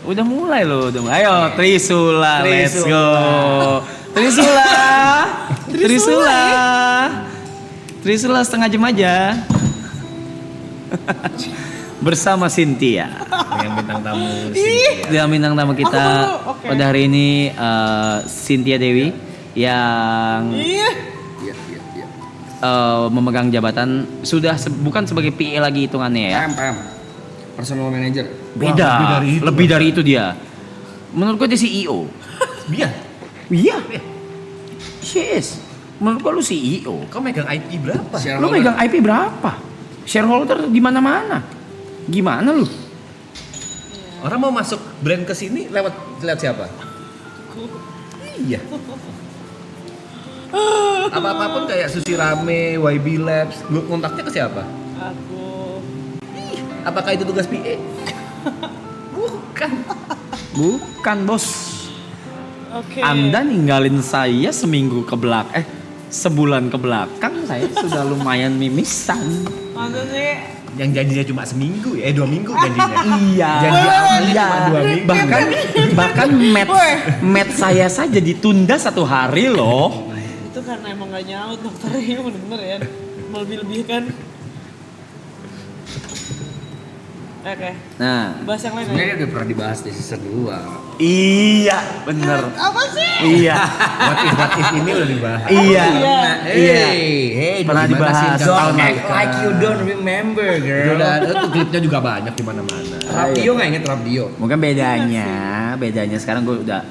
Udah mulai loh, Ayo Trisula, let's go. Trisula setengah jam aja. Bersama Cynthia. Yang bintang tamu. Yang bintang tamu kita pada hari ini Cynthia Dewi yang memegang jabatan sudah bukan sebagai PA lagi hitungannya ya. PM. Personal manager. Beda. Lebih dari itu dia. Menurut gua dia CEO. Dia? Iya. Yes. Menurut gua lu CEO. Kau megang IP berapa? Lu megang IP berapa? Shareholder di mana-mana. Gimana lu? Orang mau masuk brand ke sini lewat siapa? Iya. Apa-apapun kayak Susi Rame, YB Labs, lu kontaknya ke siapa? Aku. Apakah itu tugas PA? Bukan, Bos. Oke. Anda ninggalin saya sebulan ke belakang saya sudah lumayan mimisan. Masa sih? Yang janjinya cuma seminggu ya, 2 minggu janjinya. Iya. Janji awalnya cuma 2 minggu. Bahkan match saya saja ditunda 1 hari loh. Itu karena emang gak nyaut dokternya, bener-bener ya. Melebih-lebihkan. Oke. Nah, Bahas yang lain Sebenarnya aja. udah pernah dibahas di season 2. iya, bener. Apa sih? Iya. What if ini udah dibahas. Iya. Iya. Pernah dibahas tahun lalu. Like you don't remember, girl. Itu klipnya juga banyak di mana-mana. Rapdio nggak inget Rapdio? Mungkin bedanya sekarang gue udah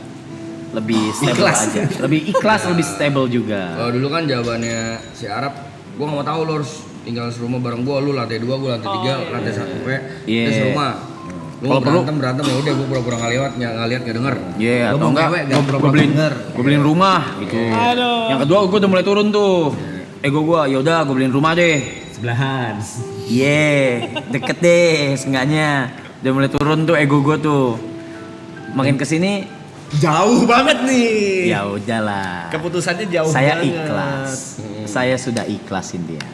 lebih stable Ikhlas. aja. Lebih ikhlas, lebih stable juga. Kalau dulu kan jawabannya si Arab, gua nggak mau tahu lo harus tinggal serumah bareng gua, lu lantai 2, gua lantai 3, lantai 1 we. Iya. Kita serumah. Lu Kalau perlu berantem ya udah gua pura-pura nggak lihat nggak denger. iya, atau Ngomong enggak cewek, nggak gue pura-pura beliin denger. gue beliin rumah gitu. Aduh. Yang kedua gue udah mulai turun tuh. Ego gue, yaudah gue beliin rumah deh. Sebelahan. Deket deh seenggaknya. Udah mulai turun tuh ego gue tuh. Makin kesini Jauh banget nih. ya udahlah. Keputusannya jauh Saya banget. ikhlas. Saya sudah ikhlasin dia.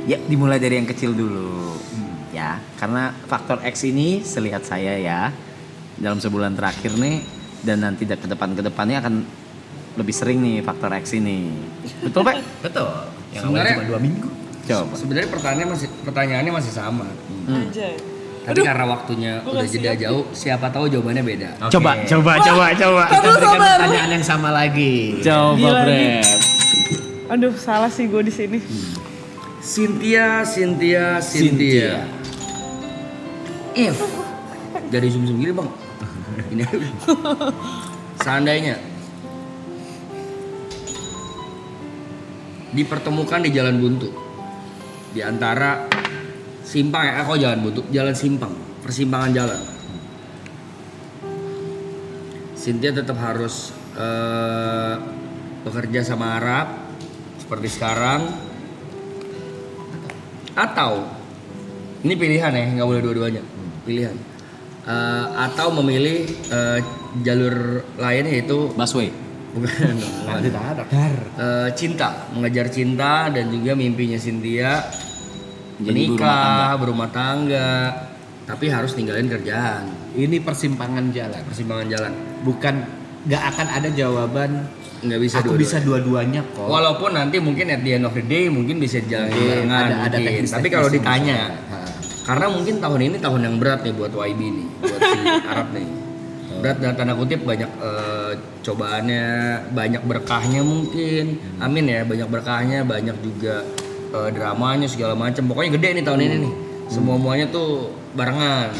Ya dimulai dari yang kecil dulu. Ya, karena faktor X ini selihat saya ya dalam sebulan terakhir nih dan nanti ke depannya akan lebih sering nih faktor X ini. Betul, Pak? Betul. Yang Sebenarnya- awalnya cuma 2 minggu. Coba. Sebenarnya pertanyaannya masih sama. Anjay. Tapi karena waktunya Gua udah nggak jeda siap. jauh, siapa tahu jawabannya beda. Oke. Coba. Kita berikan sabar. pertanyaan yang sama lagi. Coba, Gila Bre. nih. Aduh, salah sih gue di sini. Cynthia. If jadi zoom gini bang. Ini seandainya dipertemukan di jalan buntu di antara simpang jalan buntu, jalan simpang, persimpangan jalan. Cynthia tetap harus bekerja sama Arab seperti sekarang, atau ini pilihan ya, nggak boleh dua-duanya, pilihan. Atau memilih jalur lain yaitu Busway. bukan cinta, mengejar cinta dan juga mimpinya Cynthia Jadi menikah, berumah tangga, tapi harus ninggalin kerjaan, Ini persimpangan jalan. persimpangan jalan. Bukan nggak akan ada jawaban. Nggak bisa Aku dua-duanya. bisa dua-duanya kok. Walaupun nanti mungkin at the end of the day mungkin bisa jalan Mungkin barengan, ada mungkin. teknis-teknis Tapi kalau yang ditanya, bisa. karena mungkin tahun ini tahun yang berat nih buat YB nih, buat si Arab nih. Berat dalam tanda kutip, banyak cobaannya, banyak berkahnya mungkin. Amin ya, banyak berkahnya, banyak juga dramanya segala macam. Pokoknya gede nih tahun ini nih. Semua-muanya tuh barengan.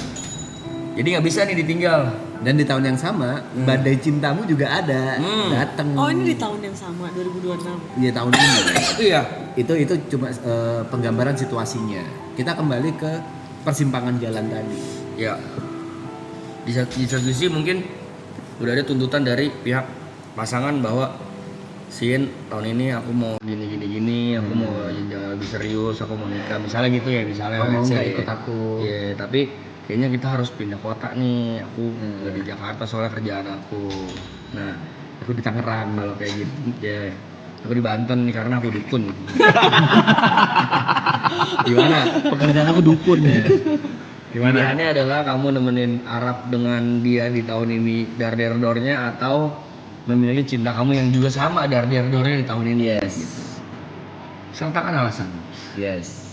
Jadi nggak bisa nih ditinggal. Dan di tahun yang sama, badai cintamu juga ada datang. Oh, ini di tahun yang sama, 2026. Iya tahun ini. Iya. Itu cuma penggambaran situasinya. Kita kembali ke persimpangan jalan tadi. Ya, di satu sisi mungkin udah ada tuntutan dari pihak pasangan bahwa Sin tahun ini aku mau gini, aku mau jangan lebih serius, aku mau nikah, misalnya gitu ya, misalnya. Mau let's nggak say. ikut aku? Iya, tapi kayaknya kita harus pindah kota nih, aku nggak di Jakarta soalnya kerjaan aku. Nah, Aku di Tangerang. kalau kayak gitu, ya Aku di Banten nih karena aku dukun. Gimana? Pekerjaan aku dukun ya. Pilihannya adalah kamu nemenin Arab dengan dia di tahun ini dar-der-dornya atau memiliki cinta kamu yang juga sama dar-der-dornya di tahun ini. Yes. Gitu. Sertakan alasan. Yes.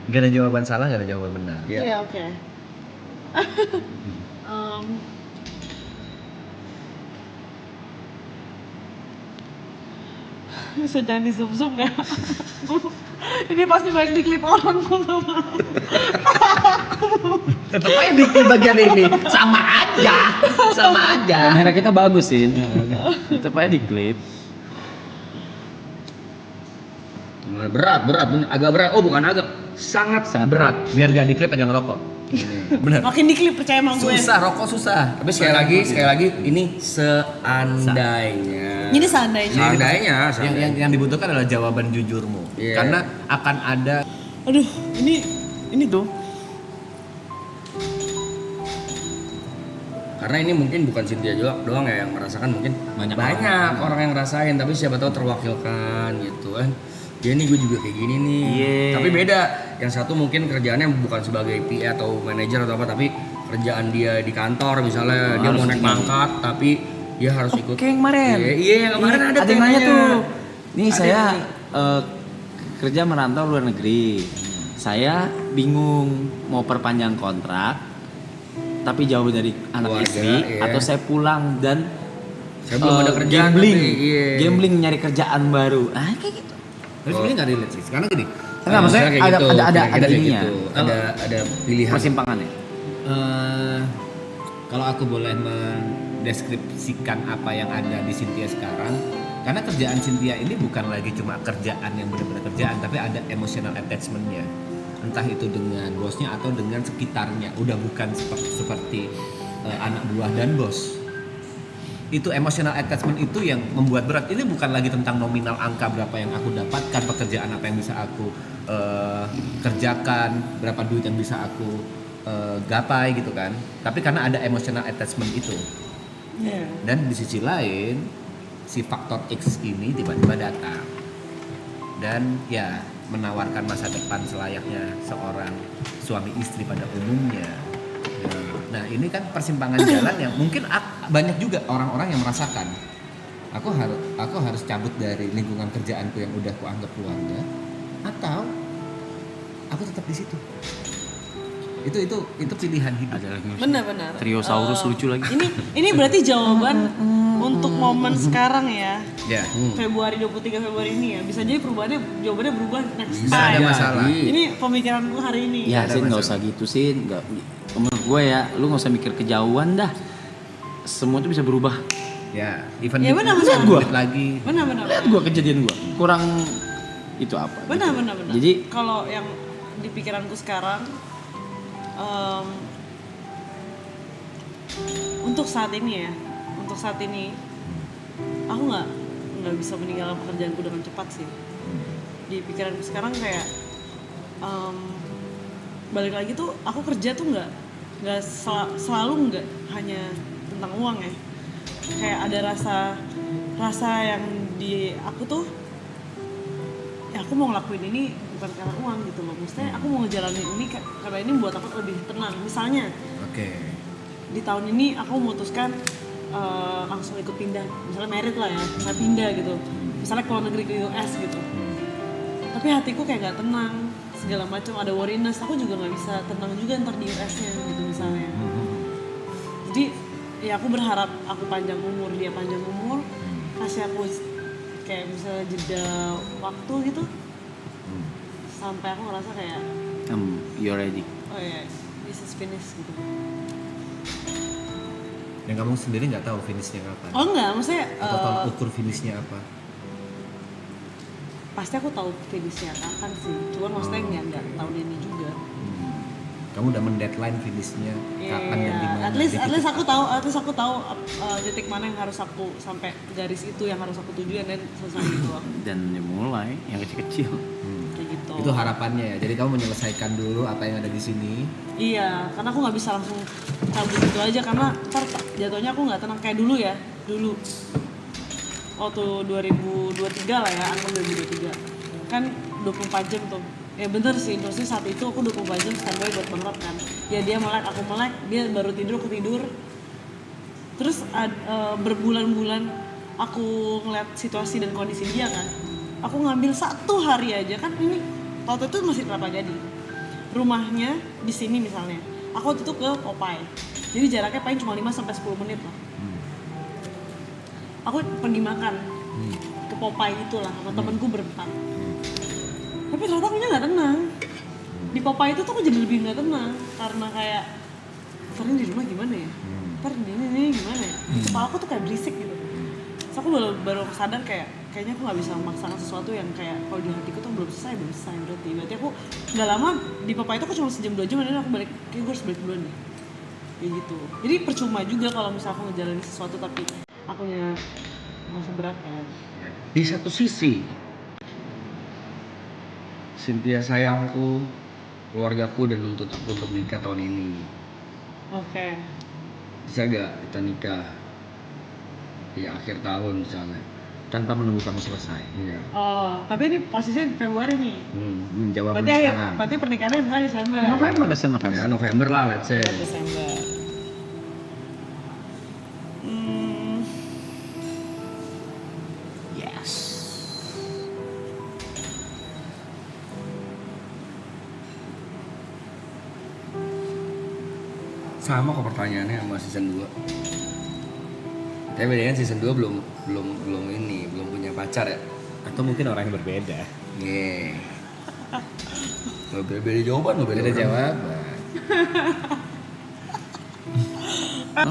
Gak ada jawaban salah, gak ada jawaban benar. Ya. Iya, oke. Em, Bisa jangan di zoom nggak? Ini pasti banyak di klip orang kok sama. Tetap aja di bagian ini sama aja, sama aja. Kamera kita bagus sih. Tetap aja di klip. Berat, agak berat. Oh bukan agak, sangat berat. Biar gak di klip aja ngerokok. Bener. Makin di klip percaya sama gue. Susah, rokok susah. Tapi sekali lagi ini seandainya. Ini seandainya. Seandainya. Yang dibutuhkan adalah jawaban jujurmu. Iya. Karena akan ada Aduh, ini tuh. Karena ini mungkin bukan Cynthia doang ya yang merasakan, mungkin Banyak orang yang ngerasain, tapi siapa tahu terwakilkan gitu kan. Ya nih gue juga kayak gini nih. Iya. Tapi beda. Yang satu mungkin kerjaannya bukan sebagai PA atau manajer atau apa, tapi kerjaan dia di kantor misalnya dia mau naik pangkat tapi dia harus ikut. Kayak kemarin. Iya, yang kemarin ada yang nanya temanya. tuh. Nih Ada saya yang kerja merantau luar negeri. Saya bingung mau perpanjang kontrak tapi jauh dari anak Keluarga, istri iya. atau saya pulang dan Saya belum ada kerjaan gambling, tapi, iya. gambling nyari kerjaan baru. Ah kayak gitu. Tapi sebenarnya nggak relate sih. Karena gini, Enggak, maksudnya kayak ada gitu, ada kira-kira kayak ininya. gitu. Ada pilihan. Persimpangannya. kalau aku boleh mendeskripsikan apa yang ada di Cynthia sekarang, karena kerjaan Cynthia ini bukan lagi cuma kerjaan yang benar-benar kerjaan, tapi ada emotional attachment-nya. Entah itu dengan bosnya atau dengan sekitarnya. Udah bukan seperti anak buah dan bos. Itu emotional attachment itu yang membuat berat. Ini bukan lagi tentang nominal angka berapa yang aku dapatkan, pekerjaan apa yang bisa aku kerjakan, berapa duit yang bisa aku gapai gitu kan. Tapi karena ada emotional attachment itu. Iya. Dan di sisi lain si faktor X ini tiba-tiba datang dan ya menawarkan masa depan selayaknya seorang suami istri pada umumnya. Nah ini kan persimpangan jalan yang mungkin banyak juga orang-orang yang merasakan. Aku harus cabut dari lingkungan kerjaanku yang udah kuanggap keluarga, atau aku tetap di situ. Itu pilihan hidup. Ada lagi. Benar-benar. Triosaurus lucu lagi. Ini berarti jawaban untuk momen sekarang ya. Ya. Februari 23 Februari ini ya. Bisa jadi jawabannya berubah next Nggak ada time. masalah. Ini pemikiranku hari ini. Ya, ada Sin nggak masalah. usah gitu sih. Nggak. Menurut gue ya, lu nggak usah mikir kejauhan dah. Semua itu bisa berubah. Ya, even Ya, benar, dikit benar. lagi. Benar-benar. Lihat gue kejadian gue. Kurang itu apa? Benar. Jadi kalau yang di pikiranku sekarang untuk saat ini aku nggak bisa meninggalkan pekerjaanku dengan cepat sih. Di pikiranku sekarang kayak balik lagi tuh aku kerja tuh nggak selalu nggak hanya tentang uang ya. Kayak ada rasa yang di aku tuh ya aku mau ngelakuin ini bukan karena uang gitu loh. Maksudnya aku mau ngejalanin ini karena ini buat aku lebih tenang. Misalnya Oke. di tahun ini aku memutuskan langsung ikut pindah, misalnya merit lah ya, saya pindah gitu, misalnya ke luar negeri ke US gitu. Tapi hatiku kayak nggak tenang, segala macam ada worriness. Aku juga nggak bisa tenang juga ntar di US-nya gitu misalnya. Jadi ya aku berharap aku panjang umur, dia panjang umur, kasih aku kayak bisa jeda waktu gitu, sampai aku ngerasa kayak you're ready. oh ya this is finished gitu. Dan kamu sendiri nggak tahu finishnya kapan? Oh enggak, maksudnya Atau tolak ukur finishnya apa? pasti aku tahu finishnya kapan sih. Cuman maksudnya nggak tahun ini juga. Kamu udah mendeadline finishnya kapan dan di mana. At least aku tahu titik mana yang harus aku sampai garis itu yang harus aku tuju dan selesai gitu. Dan mulai yang kecil-kecil. Kayak gitu. Itu harapannya ya. Jadi kamu menyelesaikan dulu apa yang ada di sini. Iya, karena aku nggak bisa langsung cabut gitu aja karena ntar jatuhnya aku nggak tenang kayak dulu ya. Dulu waktu 2023 lah ya, aku 2023 kan 24 jam tuh. Ya bener sih, maksudnya saat itu aku 24 jam standby buat banget kan. Ya dia melek, aku melek, dia baru tidur, aku tidur. Terus berbulan-bulan aku ngeliat situasi dan kondisi dia kan. Aku ngambil 1 hari aja kan, ini waktu itu masih Kelapa Gading. Rumahnya di sini misalnya. Aku waktu itu ke Popeye. Jadi jaraknya paling cuma 5-10 menit lah. Aku pergi makan ke Popeye itulah sama temenku berempat. Tapi ternyata aku nggak tenang. Di Popeye itu tuh aku jadi lebih nggak tenang karena kayak ntar ini di rumah gimana ya? Ntar ini gimana ya? Kepala aku tuh kayak berisik gitu. Terus aku baru sadar kayaknya aku nggak bisa memaksakan sesuatu yang kayak kalau di hatiku tuh belum selesai berarti aku nggak lama di Popeye itu aku cuma sejam 2 jam dan aku balik, kayak gue harus balik duluan nih kayak gitu. Jadi percuma juga kalau misalnya aku ngejalanin sesuatu tapi akunya masa berat kan. Di satu sisi Cynthia sayangku, keluargaku dan nuntut aku untuk nikah tahun ini. Oke. Bisa gak kita nikah di akhir tahun misalnya? Tanpa menunggu kamu selesai. Iya. Oh, tapi ini posisinya Februari nih. Menjawab Berarti pernikahannya misalnya Desember. November. Ya, November lah let's say. Desember. Yes. Sama kok pertanyaannya sama season 2. Tapi bedanya season 2 belum punya pacar ya. Atau mungkin orang yang berbeda. Nih. Gak beda jawaban, gak beda Beda jawaban. jawaban.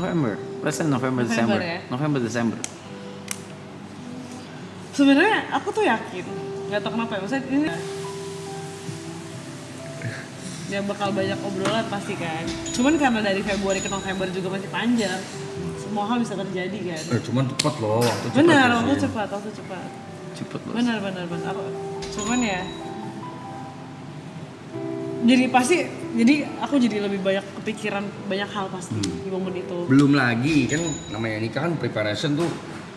November. Let's say November, December. Ya? November, December. Sebenarnya aku tuh yakin, nggak tahu kenapa ya, maksudnya ini ya bakal banyak obrolan pasti kan. Cuman karena dari Februari ke November juga masih panjang, semua hal bisa terjadi kan. Cuman cepat loh, waktu cepat. Benar, ya, waktu Sin. cepat. Cepet loh. Benar. Cuman ya, jadi aku jadi lebih banyak kepikiran banyak hal pasti di momen itu. Belum lagi kan namanya nikah kan preparation tuh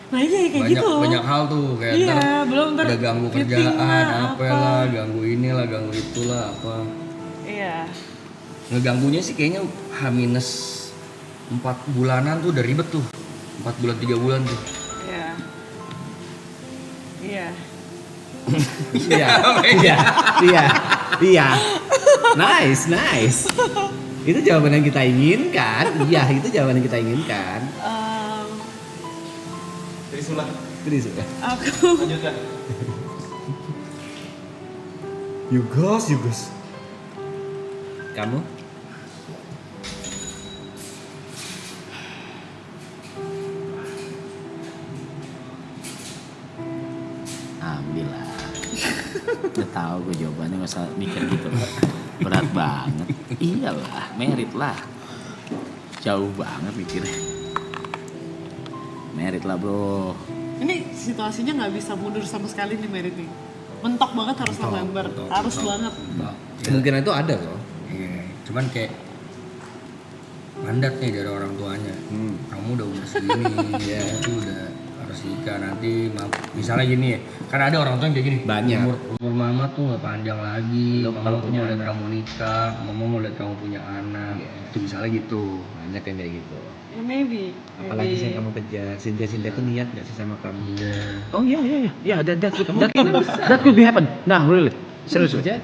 Nah iya kayak banyak gitu. banyak hal tuh kayak Iya, ntar belum ntar ada ganggu fitting kerjaan lah, apa lah, ganggu inilah, ganggu itulah apa. Iya. Ngeganggunya sih kayaknya H-4 bulanan tuh udah ribet tuh. 4 bulan 3 bulan tuh. Iya. Iya. Iya. Nice. Itu jawaban yang kita inginkan. Iya, itu jawaban yang kita inginkan. Terus Aku Yugos. Kamu? Ambil lah. Udah tahu gue jawabannya, nggak usah mikir gitu. Berat banget. Iyalah, merit lah. Jauh banget mikirnya. Merit lah bro. ini situasinya nggak bisa mundur sama sekali nih merit nih. Mentok banget harus November, harus banget. Kemungkinan itu ada loh. Iya, cuman kayak mandat nih dari orang tuanya. Kamu udah umur segini, ya itu udah harus nikah nanti. Misalnya gini ya, kan ada orang tua yang kayak gini. Banyak. Umur mama tuh nggak panjang lagi. Mama tuh mau lihat kamu nikah, mama mau lihat kamu punya anak. Itu misalnya gitu. Banyak yang kayak gitu. Ya, maybe. Apalagi yang kamu kejar. Cynthia tuh niat gak sih sama kamu? Iya. Oh iya, that could be happen. Nah, really. Seriously. Jadi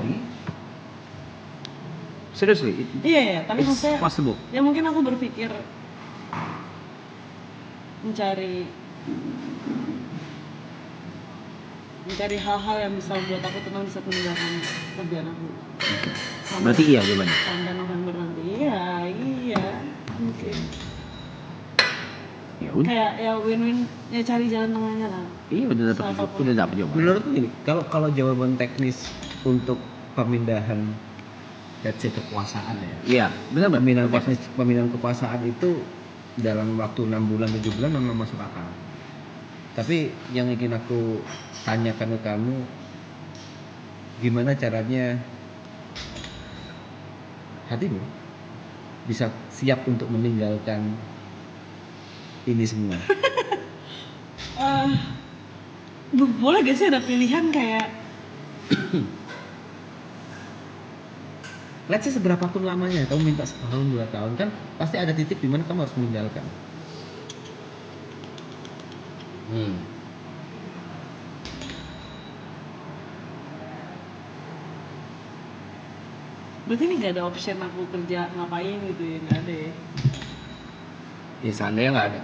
Seriously. Iya, tapi It's maksudnya possible. ya mungkin aku berpikir mencari hal-hal yang bisa membuat aku tenang di saat meninggalkan kerjaan aku. Berarti iya jawabannya. Sampai November nanti. Iya. Oke. Ya udah. Kayak ya win-win, ya cari jalan tengahnya lah. Iya udah dapet jawaban. menurutku gini, kalau jawaban teknis untuk pemindahan let's say kekuasaan ya. Iya, benar Mbak. Pemindahan kekuasaan itu dalam waktu 6 bulan 7 bulan memang masuk akal. Tapi yang ingin aku tanyakan ke kamu, gimana caranya hatimu bisa siap untuk meninggalkan ini semua? Boleh gak sih ada pilihan kayak Let's say seberapa pun lamanya, kamu minta setahun 2 tahun, kan pasti ada titik di mana kamu harus meninggalkan. berarti ini gak ada option aku kerja ngapain gitu ya, gak ada ya. Ya seandainya nggak ada.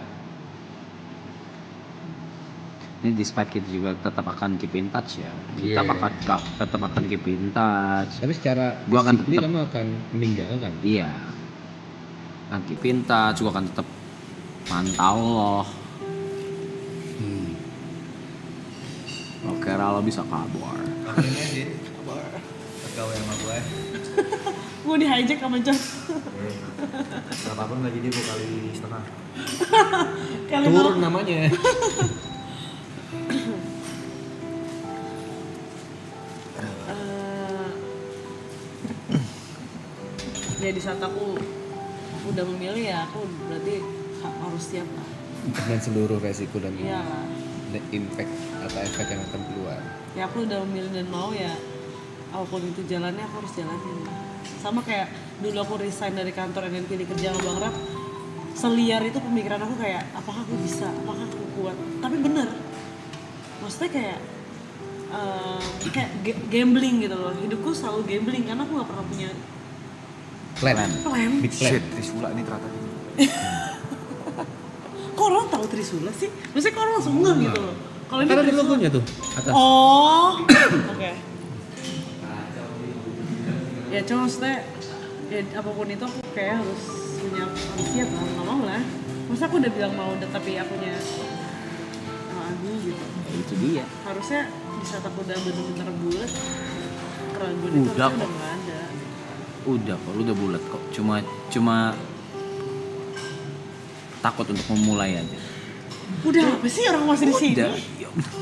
Ini despite kita juga tetap akan keep in touch ya. Kita Iya. tetap akan keep in touch. Tapi secara Gua akan physically tetap- kamu akan meninggalkan. Iya. Akan keep in touch, juga akan tetap mantau loh. Oke, Rala bisa kabar. Akhirnya sih gawe sama gue. Gue di hijack sama John. Berapapun gaji dia 2 kali setengah. Kali Turun namanya. ya di saat aku udah memilih ya aku berarti harus siap lah. Dengan seluruh resiko dan Iya lah. impact atau efek yang akan keluar. Ya aku udah memilih dan mau ya apapun itu jalannya aku harus jalanin. Sama kayak dulu aku resign dari kantor dan pilih kerja sama Bang Rap, seliar itu pemikiran aku kayak apakah aku bisa, apakah aku kuat. Tapi bener, maksudnya kayak gambling gitu loh. Hidupku selalu gambling karena aku gak pernah punya Plan. Big plan. Shit, Trisula ini ternyata. kok orang tahu Trisula sih? Maksudnya kok orang langsung ngeh gitu loh. Kalau ini Karena di Trisula. logonya tuh atas. Oh, oke. Ya cuma maksudnya ya apapun itu aku kayak harus siap lah, nggak mau lah. Masa aku udah bilang mau tapi akunya ragu gitu. Ya, itu dia. Harusnya di saat aku udah bener-bener bulat, keraguan itu Udah harusnya kok. udah nggak ada. Udah kok, lu udah bulat kok. Cuma takut untuk memulai aja. Udah apa sih orang masih di sini? Udah.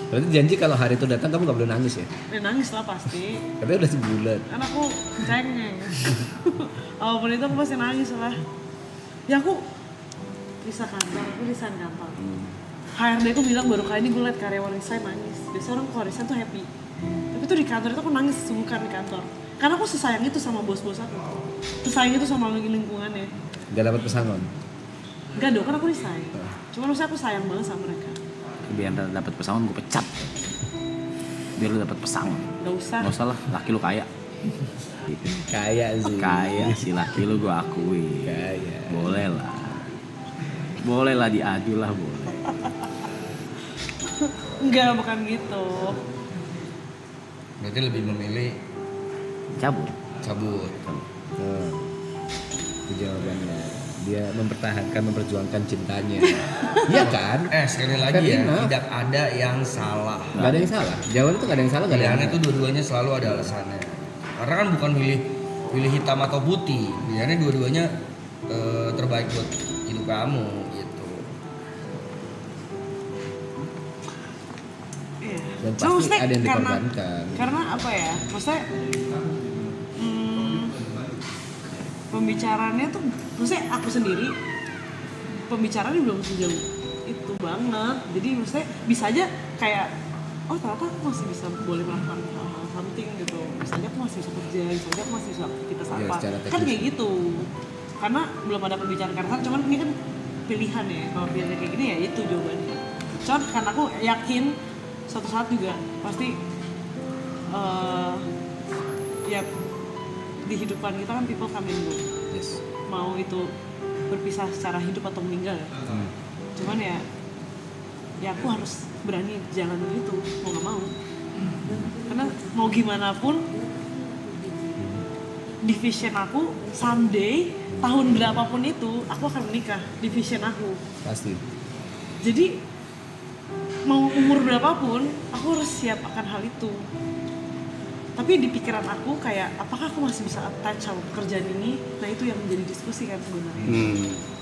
Berarti janji kalau hari itu datang kamu gak boleh nangis ya? Ya nangis lah pasti. Tapi udah sebulan. Kan aku cengeng. Apapun itu aku pasti nangis lah. Ya aku bisa kantor, aku resign kantor. HRD aku bilang baru kali ini gue liat karyawan resign nangis. Biasanya orang kalau resign tuh happy. Tapi tuh di kantor itu aku nangis sungkan di kantor. Karena aku sesayang itu sama bos-bos aku. Sesayang itu sama lingkungannya. Gak dapat pesangon. Enggak dong, kan aku resign. Cuma maksudnya aku sayang banget sama mereka. Biar dapat pesangon gue pecat. Biar lu dapat pesangon. Gak usah. Nggak usah lah, laki lu kaya. Gitu. Kaya sih. Kaya si laki lu gue akui. Kaya. Boleh lah. Boleh lah diadu lah boleh. Enggak, bukan gitu. Berarti lebih memilih Cabut. cabut. Itu jawabannya. Dia memperjuangkan cintanya. Iya kan? Sekali lagi Fair ya, enough. tidak ada yang salah. Gak ada yang salah. Jawaban itu gak ada yang salah, gak ada yang Pilihan itu dua-duanya selalu ada alasannya. Karena kan bukan pilih hitam atau putih. Pilihannya dua-duanya terbaik buat hidup kamu gitu. Iya. Dan Cuma pasti maksudnya ada yang dikorbankan. Karena apa ya? Maksudnya pembicaraannya tuh, maksudnya aku sendiri pembicaraannya belum sejauh itu banget. Jadi maksudnya bisa aja kayak oh ternyata aku masih bisa boleh melakukan hal-hal something gitu. Bisa aja aku masih bisa kerja, bisa aja aku masih bisa aktivitas Iya, apa. secara Kan teknis. kayak gitu. Karena belum ada pembicaraan karena cuman ini kan pilihan ya. Kalau pilihan kayak gini ya itu jawabannya. Cuman karena aku yakin suatu saat juga pasti ya di hidupan kita kan people come and go. Yes. Mau itu berpisah secara hidup atau meninggal ya. Cuman ya aku harus berani jalan itu mau nggak mau. Karena mau gimana pun di vision aku someday tahun berapapun itu aku akan menikah di vision aku. Pasti. Jadi mau umur berapapun aku harus siap akan hal itu. Tapi di pikiran aku kayak apakah aku masih bisa attach sama pekerjaan ini? Nah itu yang menjadi diskusi kan sebenarnya.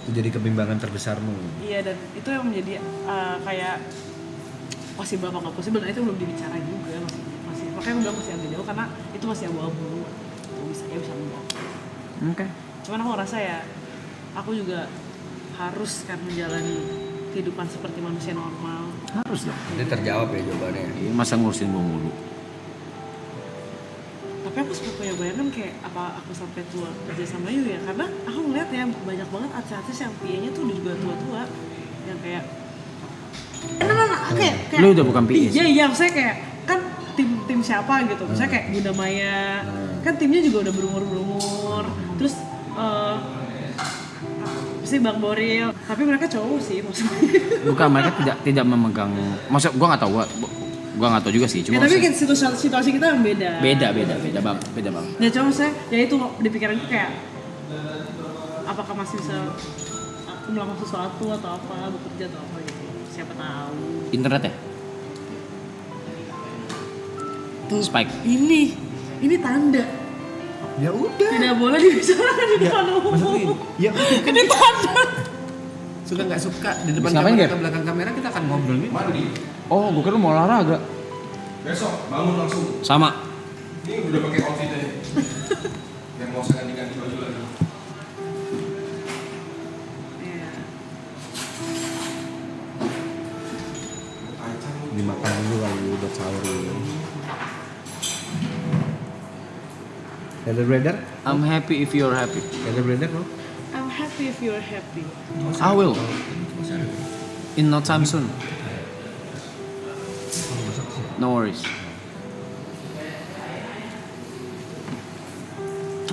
Itu jadi kebimbangan terbesarmu. Iya, dan itu yang menjadi kayak possible apa nggak possible, nah itu belum dibicarain juga, masih makanya aku bilang masih agak jauh karena itu masih abu-abu. Bisa enggak. Oke. Cuman aku ngerasa ya aku juga harus kan menjalani kehidupan seperti manusia normal. Harus dong. Ini terjawab ya jawabannya. Iya, masa ngurusin gue mulu. Tapi aku sempat punya bayangan kayak apa aku sampai tua kerja sama Yu ya, karena aku ngeliat ya banyak banget artis-artis yang PA-nya tuh udah juga tua-tua yang kayak kayak Lu udah bukan PA sih? iya maksudnya kayak kan tim siapa gitu, misalnya kayak Bunda Maya kan timnya juga udah berumur terus si Bang Boril, tapi mereka cowok sih maksudnya. Bukan, mereka tidak memegang. Maksud gua nggak tahu, gua nggak tahu juga sih. Cuma Ya, tapi kan situasi kita yang beda. beda banget. Ya cuma saya ya itu di pikiranku kayak apakah masih bisa aku melakukan sesuatu atau apa, bekerja atau apa gitu. Siapa tahu. Internet ya? Tuh Spike. Ini tanda Ya udah. tidak boleh dibicarakan di depan umum. Maksudnya, ya Ini tanda. suka nggak suka di depan Habis ngapain, kamera Gap? ke belakang kamera kita akan ngobrol nih. Oh, gua kira lu mau olahraga. Besok bangun langsung. Sama. Ini udah pakai outfit aja. Yang mau saya ganti baju lagi. Iya. Dimakan dulu kali buat sahur ini. Hello brother, I'm happy if you're happy. hello brother lo. I'm happy if you're happy. I will. In no time soon. No worries.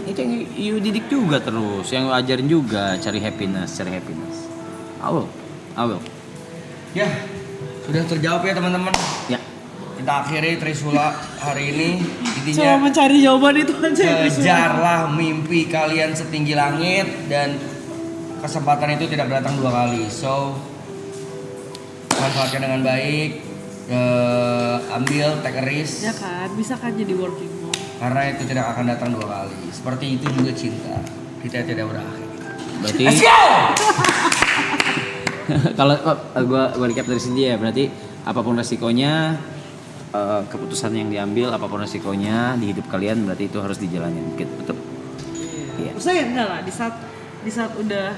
Itu yang you didik juga terus, yang lu ajarin juga cari happiness. I will. Ya, sudah terjawab ya teman-teman. Ya. Kita akhiri Trisula hari ini. Coba Intinya mencari jawaban itu aja. kejarlah mimpi kalian setinggi langit dan kesempatan itu tidak datang 2 kali. So manfaatkan dengan baik, ambil take a risk Ya kan, bisa kan jadi working mom. karena itu tidak akan datang 2 kali. Seperti itu juga cinta, kita tidak berakhir. Berarti kalau gua recap dari sini ya, berarti apapun resikonya, keputusan yang diambil apapun resikonya di hidup kalian berarti itu harus dijalanin, betul? Iya. Maksudnya enggak lah, di saat udah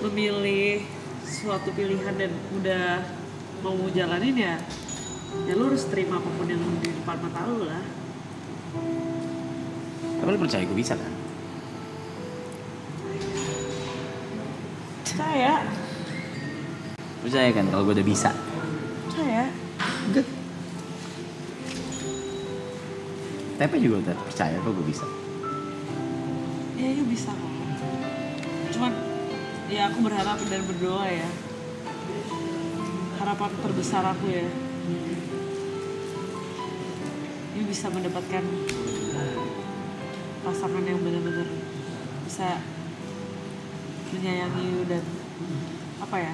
memilih suatu pilihan dan udah mau jalanin ya lu harus terima apapun yang di depan mata lu lah. Tapi lu percaya gue bisa kan? Percaya kan kalau gue udah bisa? Percaya. Tapi juga udah percaya kok gue bisa. Ya bisa kok. Cuman ya aku berharap dan berdoa ya. Harapan terbesar aku ya. Ini bisa mendapatkan pasangan yang benar-benar bisa menyayangi dan apa ya?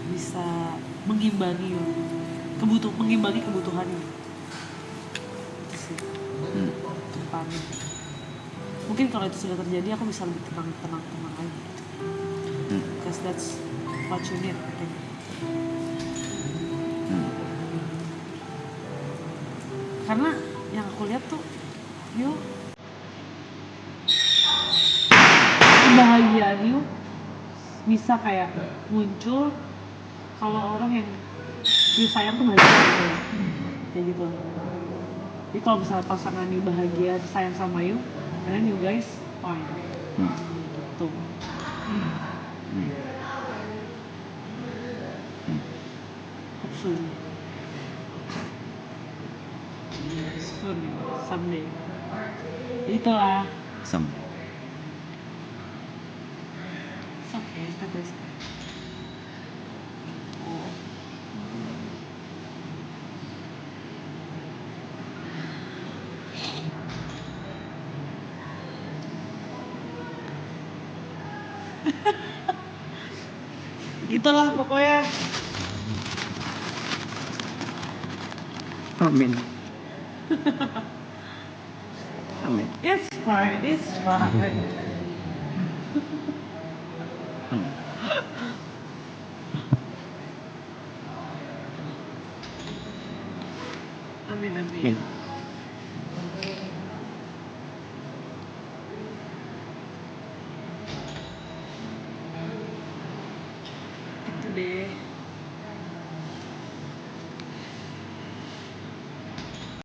Bisa mengimbangi kebutuhannya. Ke depannya. Mungkin kalau itu sudah terjadi aku bisa lebih tenang aja. Because that's what you need, I think. Karena yang aku lihat tuh, kebahagiaan bisa kayak muncul kalau orang yang sayang tuh bahagia kayak gitu. Jadi kalau misalnya pasangan you bahagia, sayang sama you, and then you guys fine. Tuh. Hopefully. Someday. Itulah. Sama. Oke, kata Oh. Gitulah pokoknya. Amin. Amin. It's fine, it's fine. Amin, amin. Amin.